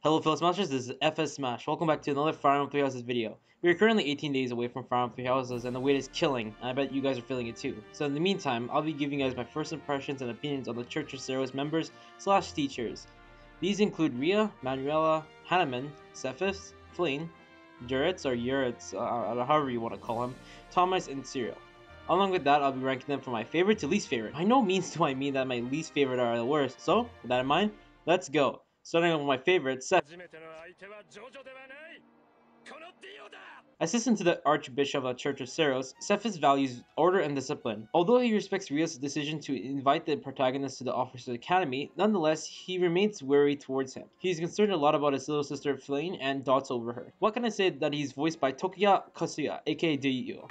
Hello fellow Smashers, this is FS Smash. Welcome back to another Fire Emblem Three Houses video. We are currently 18 days away from Fire Emblem Three Houses and the wait is killing, and I bet you guys are feeling it too. So in the meantime, I'll be giving you guys my first impressions and opinions on the Church of Seiros members / teachers. These include Ria, Manuela, Hanneman, Cephas, Flynn, Juritz or Yuritz, however you want to call him, Thomas, and Cyril. Along with that, I'll be ranking them from my favorite to least favorite. By no means do I mean that my least favorite are the worst, so with that in mind, let's go. Starting off with my favorite, Cephas. Assistant to the Archbishop of the Church of Seiros, Cephas values order and discipline. Although he respects Ria's decision to invite the protagonists to the Officers' Academy, nonetheless, he remains wary towards him. He's concerned a lot about his little sister Flynn and dotes over her. What can I say that he's voiced by Tokiya Kasuya, aka Dio.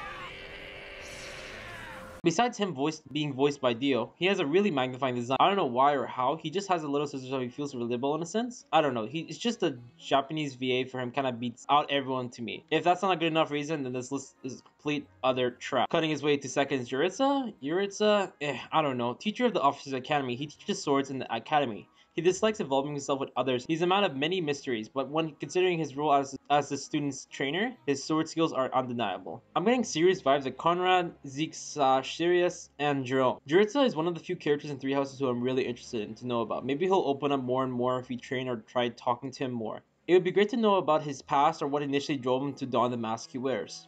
Besides him being voiced by Dio, he has a really magnifying design. I don't know why or how, he just has a little sister so he feels relatable in a sense. I don't know, it's just a Japanese VA for him kind of beats out everyone to me. If that's not a good enough reason, then this list is complete other trap. Cutting his way to second is Yuritsa, I don't know. Teacher of the Officers Academy, he teaches swords in the academy. He dislikes involving himself with others. He's a man of many mysteries, but when considering his role as the student's trainer, his sword skills are undeniable. I'm getting serious vibes of Conrad, Zeke, Sirius, and Jerome. Juritsa is one of the few characters in Three Houses who I'm really interested in to know about. Maybe he'll open up more and more if we train or try talking to him more. It would be great to know about his past or what initially drove him to don the mask he wears.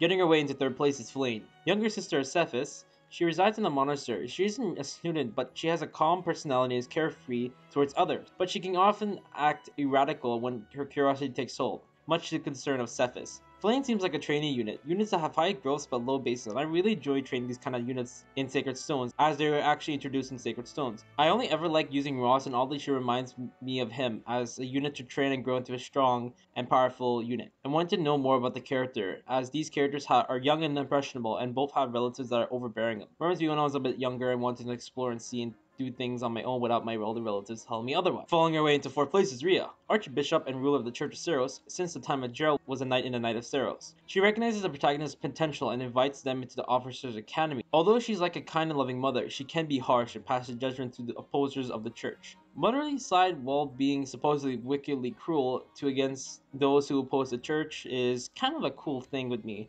Getting her way into third place is Flynn. Younger sister of Cephas. She resides in a monastery. She isn't a student, but she has a calm personality and is carefree towards others. But she can often act erratical when her curiosity takes hold, much to the concern of Cephas. Flame seems like a trainee unit. Units that have high growths but low bases. I really enjoy training these kind of units in Sacred Stones, as they were actually introduced in Sacred Stones. I only ever like using Ross, and oddly she reminds me of him, as a unit to train and grow into a strong and powerful unit. I want to know more about the character, as these characters are young and impressionable, and both have relatives that are overbearing them. Reminds me when I was a bit younger and wanted to explore and see and do things on my own without my older relatives telling me otherwise. Following our way into fourth place is Ria, Archbishop and ruler of the Church of Seiros since the time of Gerald was a knight in the Knight of Seiros. She recognizes the protagonist's potential and invites them into the Officers' Academy. Although she's like a kind and loving mother, she can be harsh and passes judgment to the opposers of the church. Motherly side, while being supposedly wickedly cruel to against those who oppose the church, is kind of a cool thing with me.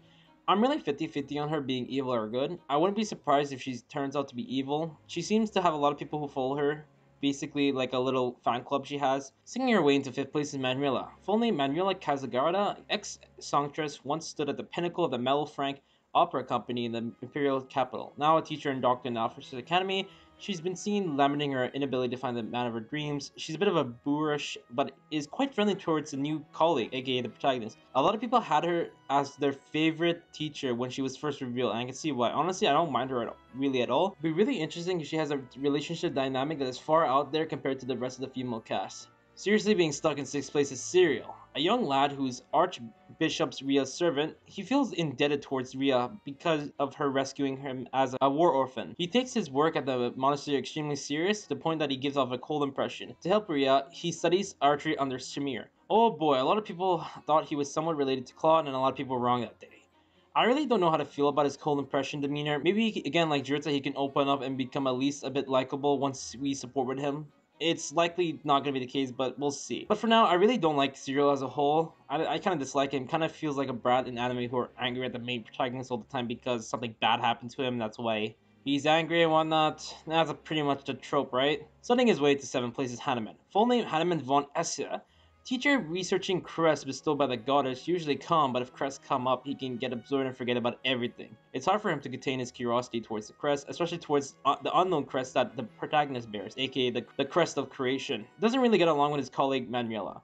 I'm really 50-50 on her being evil or good. I wouldn't be surprised if she turns out to be evil. She seems to have a lot of people who follow her, basically like a little fan club she has. Singing her way into fifth place is Manuela. Full name Manuela Casagarda, ex-songstress, once stood at the pinnacle of the Mellow-Frank Opera Company in the imperial capital. Now a teacher and doctor in the Officers' Academy, she's been seen lamenting her inability to find the man of her dreams. She's a bit of a boorish, but is quite friendly towards a new colleague, aka the protagonist. A lot of people had her as their favorite teacher when she was first revealed, and I can see why. Honestly, I don't mind her really at all. It'd be really interesting if she has a relationship dynamic that is far out there compared to the rest of the female cast. Seriously being stuck in sixth place is Cyril, a young lad who's Archbishop's Ria's servant. He feels indebted towards Ria because of her rescuing him as a war orphan. He takes his work at the monastery extremely serious to the point that he gives off a cold impression. To help Ria, he studies archery under Shamir. Oh boy, a lot of people thought he was somewhat related to Claude, and a lot of people were wrong that day. I really don't know how to feel about his cold impression demeanor. Maybe, again, like Juritsa, he can open up and become at least a bit likable once we support him. It's likely not going to be the case, but we'll see. But for now, I really don't like Cyril as a whole. I kind of dislike him. Kind of feels like a brat in anime who are angry at the main protagonist all the time because something bad happened to him. That's why he's angry and whatnot. That's pretty much the trope, right? Starting his way to seventh place is Hanneman. Full name Hanneman von Esse. Teacher researching crests bestowed by the goddess, usually calm, but if crests come up, he can get absorbed and forget about everything. It's hard for him to contain his curiosity towards the crest, especially towards the unknown crest that the protagonist bears, aka the crest of creation. Doesn't really get along with his colleague Manuela.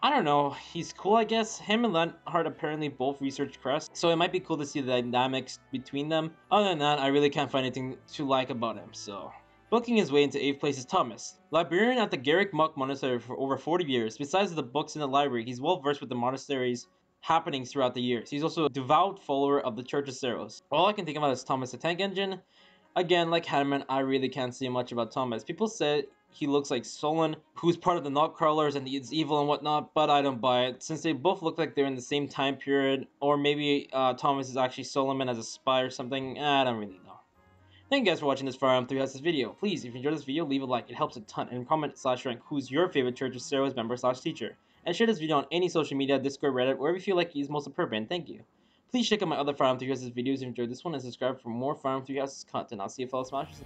I don't know, he's cool I guess. Him and Lenhart apparently both research crests, so it might be cool to see the dynamics between them. Other than that, I really can't find anything to like about him, so. Booking his way into 8th place is Thomas. Liberian at the Garrick Monk Monastery for over 40 years. Besides the books in the library, he's well versed with the monastery's happenings throughout the years. He's also a devout follower of the Church of Seiros. All I can think about is Thomas the Tank Engine. Again, like Hanneman, I really can't say much about Thomas. People say he looks like Solon, who's part of the Nightcrawlers and he's evil and whatnot, but I don't buy it, since they both look like they're in the same time period, or maybe Thomas is actually Solomon as a spy or something. I don't really know. Thank you guys for watching this Fire Emblem Three Houses video. Please, if you enjoyed this video, leave a like, it helps a ton, and comment/rank who's your favorite Church of Seiros member/teacher. And share this video on any social media, Discord, Reddit, wherever you feel like is most appropriate, and thank you. Please check out my other Fire Emblem Three Houses videos if you enjoyed this one, and subscribe for more Fire Emblem Three Houses content. I'll see you fellow Smashers.